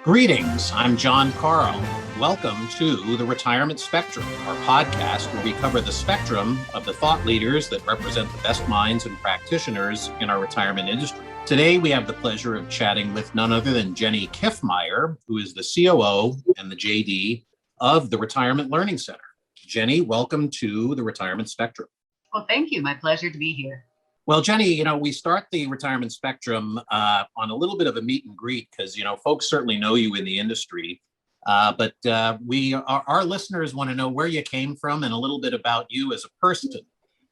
Greetings, I'm John Carl. Welcome to the Retirement Spectrum, our podcast where we cover the spectrum of the thought leaders that represent the best minds and practitioners in our retirement industry. Today, we have the pleasure of chatting with none other than Jenny Kiffmeyer, who is the COO and the JD of the Retirement Learning Center. Jenny, welcome to the Retirement Spectrum. Well, thank you. My pleasure to be here. Well, Jenny, we start the Retirement Spectrum on a little bit of a meet and greet because, folks certainly know you in the industry, but our listeners want to know where you came from and a little bit about you as a person.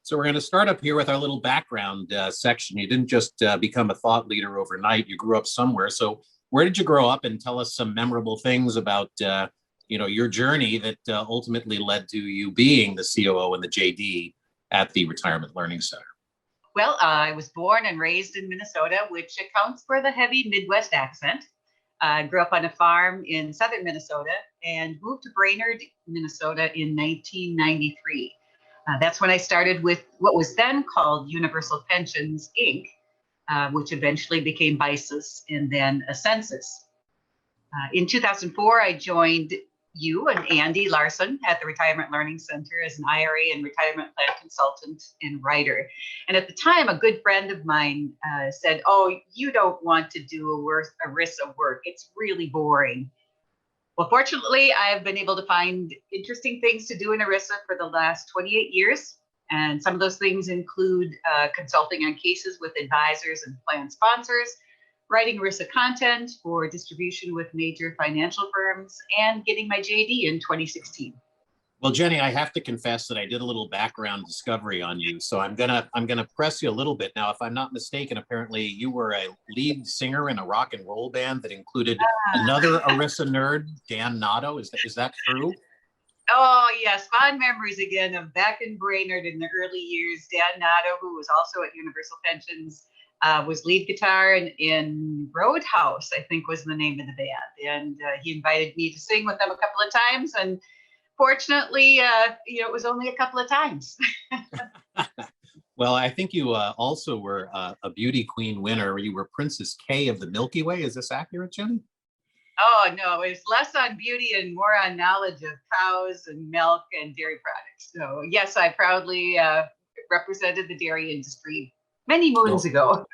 So we're going to start up here with our little background section. You didn't just become a thought leader overnight. You grew up somewhere. So where did you grow up, and tell us some memorable things about, your journey that ultimately led to you being the COO and the JD at the Retirement Learning Center? Well, I was born and raised in Minnesota, which accounts for the heavy Midwest accent. I grew up on a farm in southern Minnesota and moved to Brainerd, Minnesota in 1993. That's when I started with what was then called Universal Pensions, Inc., which eventually became BISUS and then Ascensus. In 2004, I joined you and Andy Larson at the Retirement Learning Center as an IRA and retirement plan consultant and writer. And at the time, a good friend of mine said, "Oh, you don't want to do ERISA work. It's really boring." Well, fortunately, I've been able to find interesting things to do in ERISA for the last 28 years. And some of those things include consulting on cases with advisors and plan sponsors, writing ERISA content for distribution with major financial firms, and getting my JD in 2016. Well, Jenny, I have to confess that I did a little background discovery on you, so I'm gonna press you a little bit now. If I'm not mistaken, apparently you were a lead singer in a rock and roll band that included another ERISA nerd, Dan Nato. Is that true? Oh, yes. Fond memories again of back in Brainerd in the early years. Dan Nato, who was also at Universal Pensions, was lead guitar in Roadhouse, I think was the name of the band. And he invited me to sing with them a couple of times. And fortunately, it was only a couple of times. Well, I think you also were a beauty queen winner. You were Princess K of the Milky Way. Is this accurate, Jenny? Oh, no, it was less on beauty and more on knowledge of cows and milk and dairy products. So yes, I proudly represented the dairy industry many moons ago.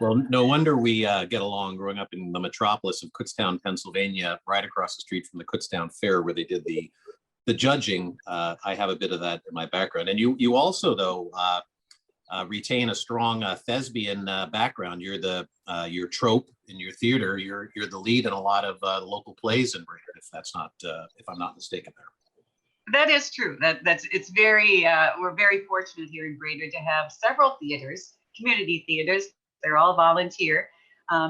Well, no wonder we get along. Growing up in the metropolis of Kutztown, Pennsylvania, right across the street from the Kutztown Fair where they did the judging. I have a bit of that in my background. And you also, though, retain a strong thespian background. You're your trope in your theater. You're the lead in a lot of local plays in Brainerd, if I'm not mistaken there. That is true. It's very we're very fortunate here in Brainerd to have several theaters, community theaters. They're all volunteer.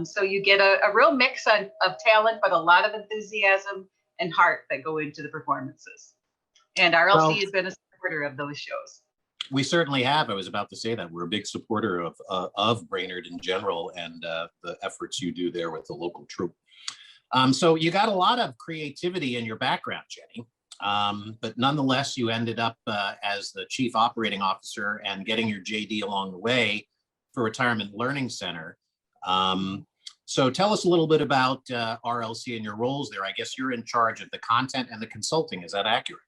So you get a real mix of talent, but a lot of enthusiasm and heart that go into the performances. And RLC has been a supporter of those shows. We certainly have. I was about to say that we're a big supporter of Brainerd in general and the efforts you do there with the local troupe. So you got a lot of creativity in your background, Jenny. But nonetheless, you ended up as the chief operating officer and getting your JD along the way for Retirement Learning Center. So tell us a little bit about RLC and your roles there. I guess you're in charge of the content and the consulting. Is that accurate?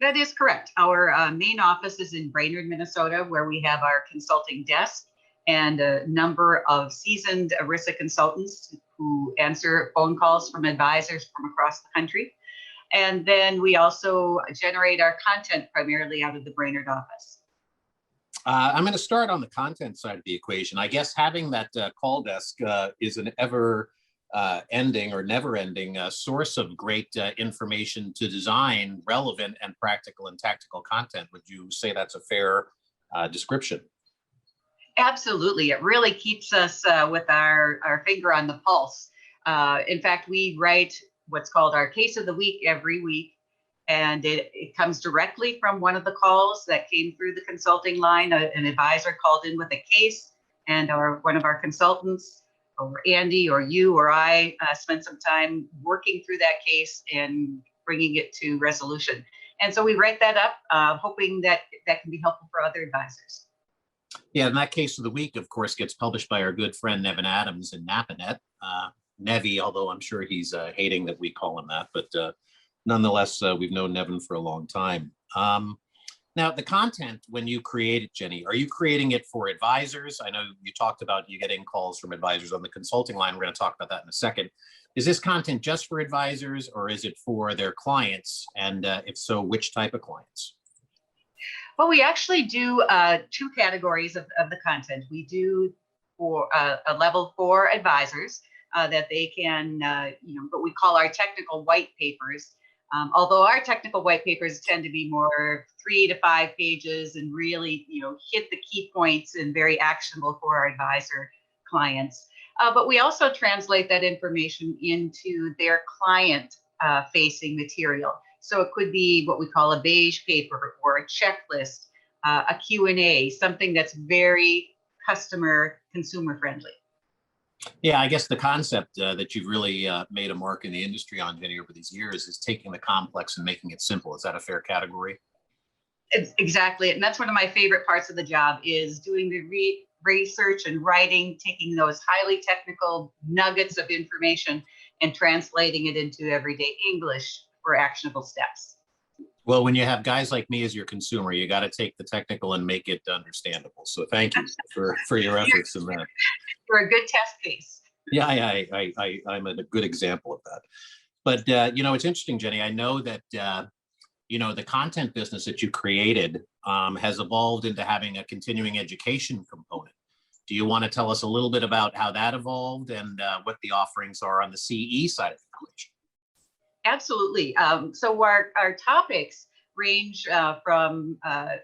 That is correct. Our main office is in Brainerd, Minnesota, where we have our consulting desk and a number of seasoned ERISA consultants who answer phone calls from advisors from across the country. And then we also generate our content primarily out of the Brainerd office. I'm going to start on the content side of the equation. I guess having that call desk is an ending or never-ending source of great information to design relevant and practical and tactical content. Would you say that's a fair description? Absolutely. It really keeps us with our finger on the pulse. In fact, we write what's called our case of the week every week. And it comes directly from one of the calls that came through the consulting line. An advisor called in with a case, and one of our consultants, or Andy or you or I, spent some time working through that case and bringing it to resolution. And so we write that up, hoping that can be helpful for other advisors. Yeah, and that case of the week, of course, gets published by our good friend Nevin Adams in NapaNet. Nevy, although I'm sure he's hating that we call him that, but nonetheless, we've known Nevin for a long time. Now, the content, when you create it, Jenny, are you creating it for advisors? I know you talked about you getting calls from advisors on the consulting line. We're going to talk about that in a second. Is this content just for advisors, or is it for their clients? And if so, which type of clients? Well, we actually do two categories of the content. We do for a level 4 advisors that they can, what we call our technical white papers. Although our technical white papers tend to be more 3 to 5 pages and really, hit the key points and very actionable for our advisor clients. But we also translate that information into their client facing material. So it could be what we call a beige paper or a checklist, a Q&A, something that's very consumer friendly. Yeah, I guess the concept that you've really made a mark in the industry on, Jenny, over these years is taking the complex and making it simple. Is that a fair category? Exactly. And that's one of my favorite parts of the job is doing the research and writing, taking those highly technical nuggets of information and translating it into everyday English for actionable steps. Well, when you have guys like me as your consumer, you got to take the technical and make it understandable. So thank you for your efforts in that. You're a good test case. Yeah, I'm a good example of that. But, it's interesting, Jenny. I know that, the content business that you created has evolved into having a continuing education component. Do you want to tell us a little bit about how that evolved and what the offerings are on the CE side of the equation? Absolutely. So our topics range from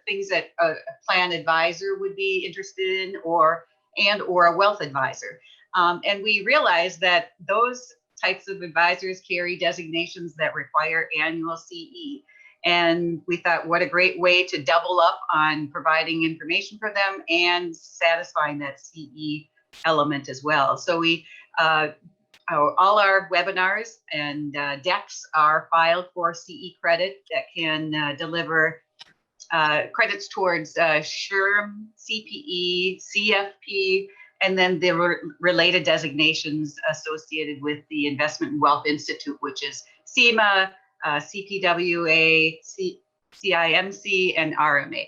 things that a plan advisor would be interested in or a wealth advisor. And we realize that those types of advisors carry designations that require annual CE. And we thought, what a great way to double up on providing information for them and satisfying that CE element as well. So we all our webinars and decks are filed for CE credit that can deliver credits towards SHRM, CPE, CFP, and then there were related designations associated with the Investment and Wealth Institute, which is CIMA, CPWA, CIMC, and RMA.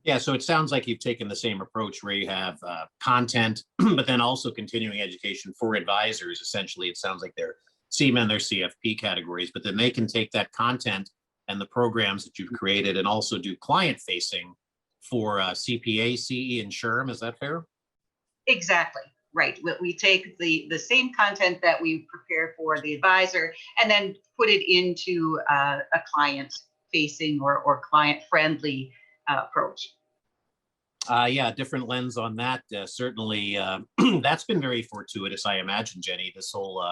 Yeah, so it sounds like you've taken the same approach where you have content, but then also continuing education for advisors. Essentially, it sounds like they're CIMA and their CFP categories, but then they can take that content and the programs that you've created and also do client facing for CPA, CE, and SHRM. Is that fair? Exactly. Right. We take the same content that we prepare for the advisor and then put it into a client facing or client friendly approach. Yeah, different lens on that. Certainly, that's been very fortuitous, I imagine, Jenny, this whole,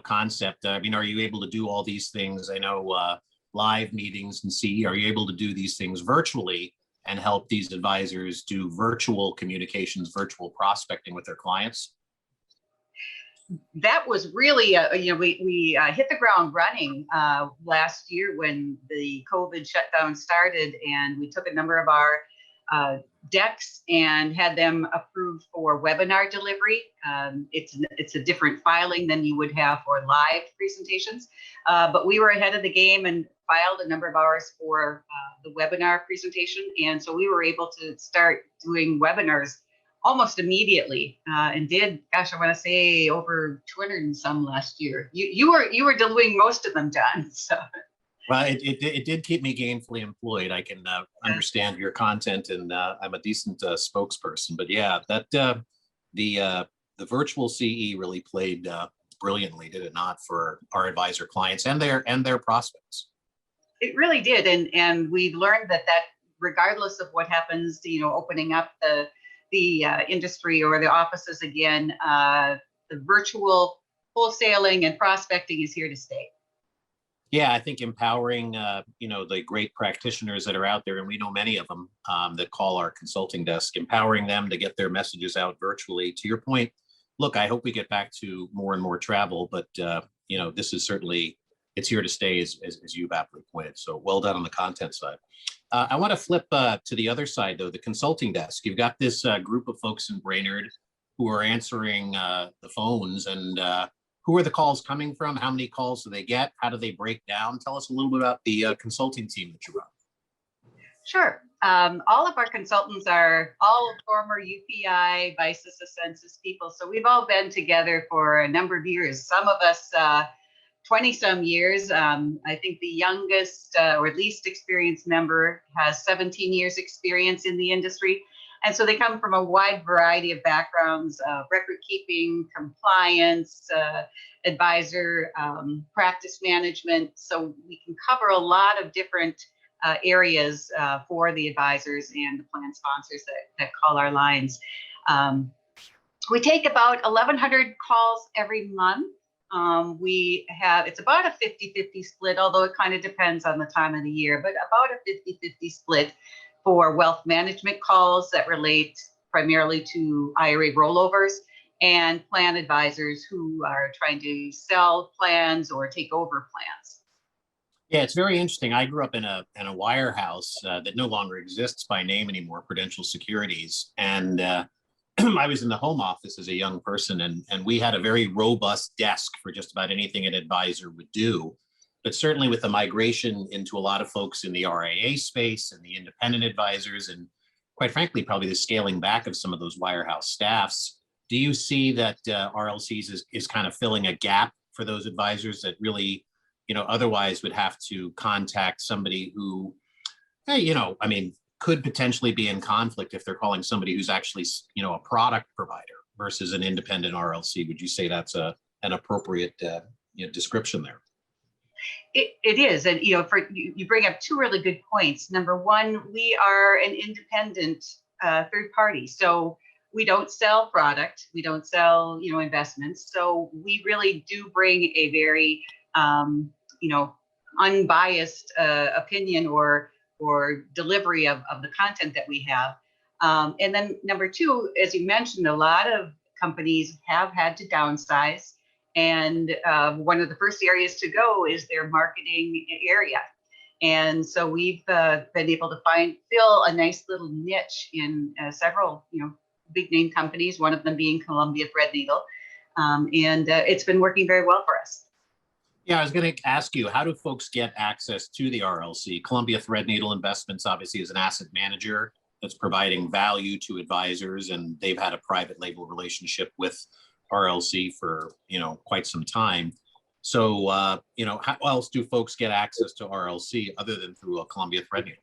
concept. I mean, are you able to do all these things? I know live meetings and CE, are you able to do these things virtually and help these advisors do virtual communications, virtual prospecting with their clients? That was really, we hit the ground running last year when the COVID shutdown started, and we took a number of our decks and had them approved for webinar delivery. It's a different filing than you would have for live presentations, but we were ahead of the game and filed a number of hours for the webinar presentation. And so we were able to start doing webinars almost immediately and did, gosh, I want to say over 200 and some last year. You were doing most of them, John. So. Well, it did keep me gainfully employed. I can understand your content, and I'm a decent spokesperson. But yeah, that the virtual CE really played brilliantly, did it not, for our advisor clients and their prospects? It really did, and we've learned that regardless of what happens, opening up the industry or the offices again, the virtual wholesaling and prospecting is here to stay. Yeah, I think empowering, the great practitioners that are out there, and we know many of them that call our consulting desk, empowering them to get their messages out virtually. To your point, look, I hope we get back to more and more travel, but this is certainly, it's here to stay, as you've aptly pointed. So well done on the content side. I want to flip to the other side, though, the consulting desk. You've got this group of folks in Brainerd who are answering the phones, and who are the calls coming from? How many calls do they get? How do they break down? Tell us a little bit about the consulting team that you run. Sure. All of our consultants are all former UPI, Vices, Census people. So we've all been together for a number of years. Some of us 20 some years. I think the youngest or least experienced member has 17 years experience in the industry. And so they come from a wide variety of backgrounds, record keeping, compliance, advisor, practice management. So we can cover a lot of different areas for the advisors and the plan sponsors that call our lines. We take about 1,100 calls every month. It's about a 50-50 split, although it kind of depends on the time of the year, but about a 50-50 split for wealth management calls that relate primarily to IRA rollovers, and plan advisors who are trying to sell plans or take over plans. Yeah, it's very interesting. I grew up in a wirehouse that no longer exists by name anymore, Prudential Securities. And I was in the home office as a young person, and we had a very robust desk for just about anything an advisor would do. But certainly with the migration into a lot of folks in the RIA space and the independent advisors, and quite frankly, probably the scaling back of some of those wirehouse staffs, do you see that RLCs is kind of filling a gap for those advisors that really, otherwise would have to contact somebody who, hey, could potentially be in conflict if they're calling somebody who's actually, a product provider versus an independent RLC? Would you say that's an appropriate description there? It is, and you bring up two really good points. Number one, we are an independent third party, so we don't sell product, we don't sell investments. So we really do bring a very unbiased opinion or delivery of the content that we have. And then number two, as you mentioned, a lot of companies have had to downsize. And one of the first areas to go is their marketing area. And so we've been able to fill a nice little niche in several, big name companies, one of them being Columbia Threadneedle. And it's been working very well for us. Yeah, I was going to ask you, how do folks get access to the RLC? Columbia Threadneedle Investments obviously is an asset manager that's providing value to advisors, and they've had a private label relationship with RLC for quite some time. So how else do folks get access to RLC other than through a Columbia Threadneedle?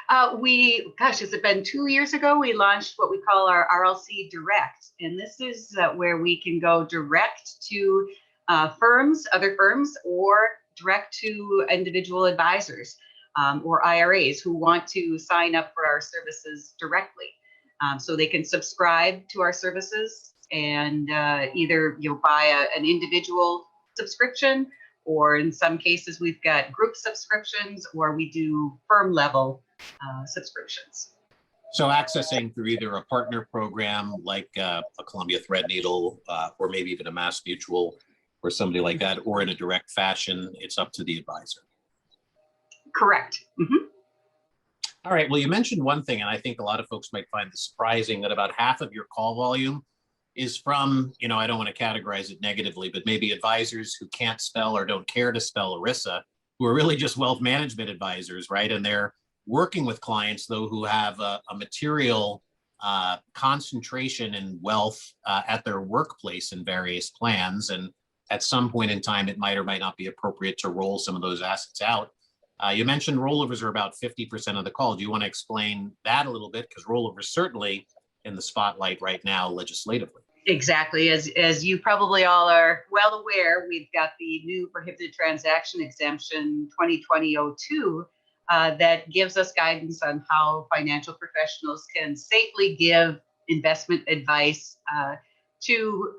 Has it been 2 years ago? We launched what we call our RLC Direct, and this is where we can go direct to other firms, or direct to individual advisors or IRAs who want to sign up for our services directly. So they can subscribe to our services and either buy an individual subscription, or in some cases we've got group subscriptions, or we do firm level subscriptions. So accessing through either a partner program like a Columbia Threadneedle or maybe even a Mass Mutual or somebody like that, or in a direct fashion, it's up to the advisor. Correct. Mm-hmm. All right. Well, you mentioned one thing, and I think a lot of folks might find this surprising, that about half of your call volume is from, I don't want to categorize it negatively, but maybe advisors who can't spell or don't care to spell ERISA, who are really just wealth management advisors, right? And they're working with clients, though, who have a material concentration in wealth at their workplace in various plans. And at some point in time, it might or might not be appropriate to roll some of those assets out. You mentioned rollovers are about 50% of the call. Do you want to explain that a little bit? Because rollovers certainly in the spotlight right now legislatively. Exactly. As you probably all are well aware, we've got the new prohibited transaction exemption 2020-02 that gives us guidance on how financial professionals can safely give investment advice to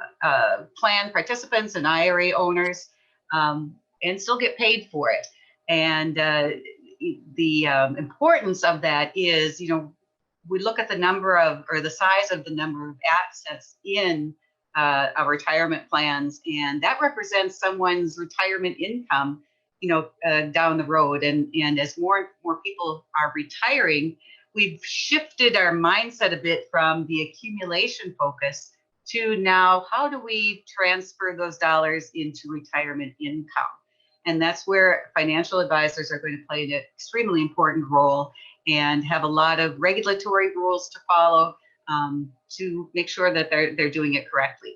plan participants and IRA owners and still get paid for it. And the importance of that is, we look at the number of, or the size of the number of assets in our retirement plans, and that represents someone's retirement income, down the road. And as more people are retiring, we've shifted our mindset a bit from the accumulation focus to now how do we transfer those dollars into retirement income? And that's where financial advisors are going to play an extremely important role and have a lot of regulatory rules to follow to make sure that they're doing it correctly.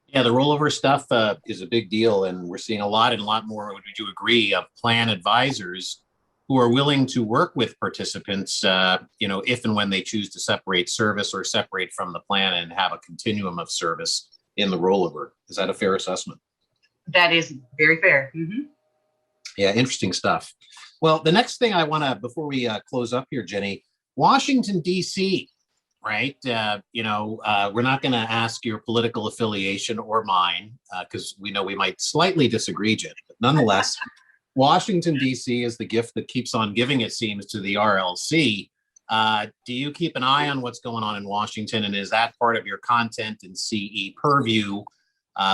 Yeah, the rollover stuff is a big deal, and we're seeing a lot more, would you agree, of plan advisors who are willing to work with participants, if and when they choose to separate service or separate from the plan and have a continuum of service in the rollover. Is that a fair assessment? That is very fair. Mm-hmm. Yeah, interesting stuff. Well, the next thing I want to, before we close up here, Jenny, Washington, D.C., right? We're not going to ask your political affiliation or mine because we know we might slightly disagree, Jenny, but nonetheless, Washington, D.C. is the gift that keeps on giving, it seems, to the RLC. Do you keep an eye on what's going on in Washington, and is that part of your content and CE purview?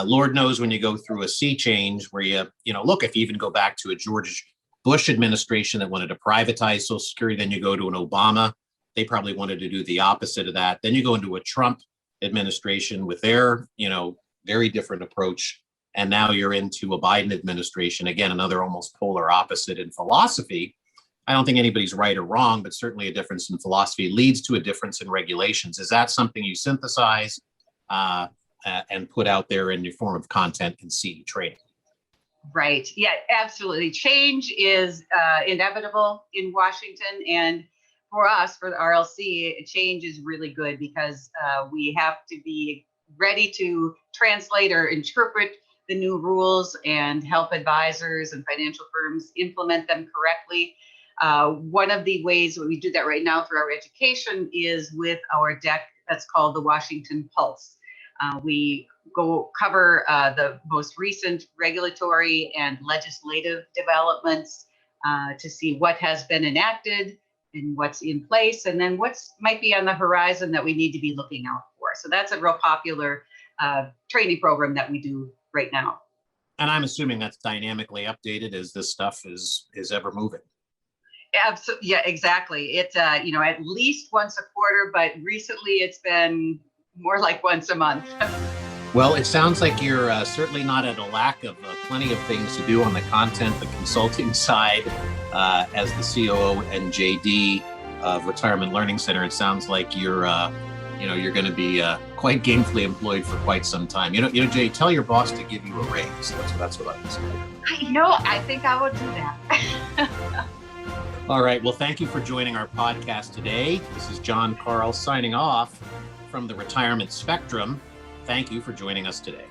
Lord knows when you go through a sea change where look, if you even go back to a George Bush administration that wanted to privatize Social Security, then you go to an Obama, they probably wanted to do the opposite of that. Then you go into a Trump administration with their, very different approach. And now you're into a Biden administration, again, another almost polar opposite in philosophy. I don't think anybody's right or wrong, but certainly a difference in philosophy leads to a difference in regulations. Is that something you synthesize and put out there in the form of content and CE training? Right. Yeah, absolutely. Change is inevitable in Washington. And for us, for the RLC, change is really good because we have to be ready to translate or interpret the new rules and help advisors and financial firms implement them correctly. One of the ways that we do that right now through our education is with our deck that's called the Washington Pulse. We cover the most recent regulatory and legislative developments to see what has been enacted and what's in place, and then what's might be on the horizon that we need to be looking out for. So that's a real popular training program that we do right now. And I'm assuming that's dynamically updated as this stuff is ever moving. Absolutely. Yeah, exactly. It's at least once a quarter, but recently it's been more like once a month. Well, it sounds like you're certainly not at a lack of plenty of things to do on the content, the consulting side, as the COO and JD of Retirement Learning Center. It sounds like you're going to be quite gainfully employed for quite some time. Jay, tell your boss to give you a raise. That's what I was saying. I think I will do that. All right. Well, thank you for joining our podcast today. This is John Carl signing off from the Retirement Spectrum. Thank you for joining us today.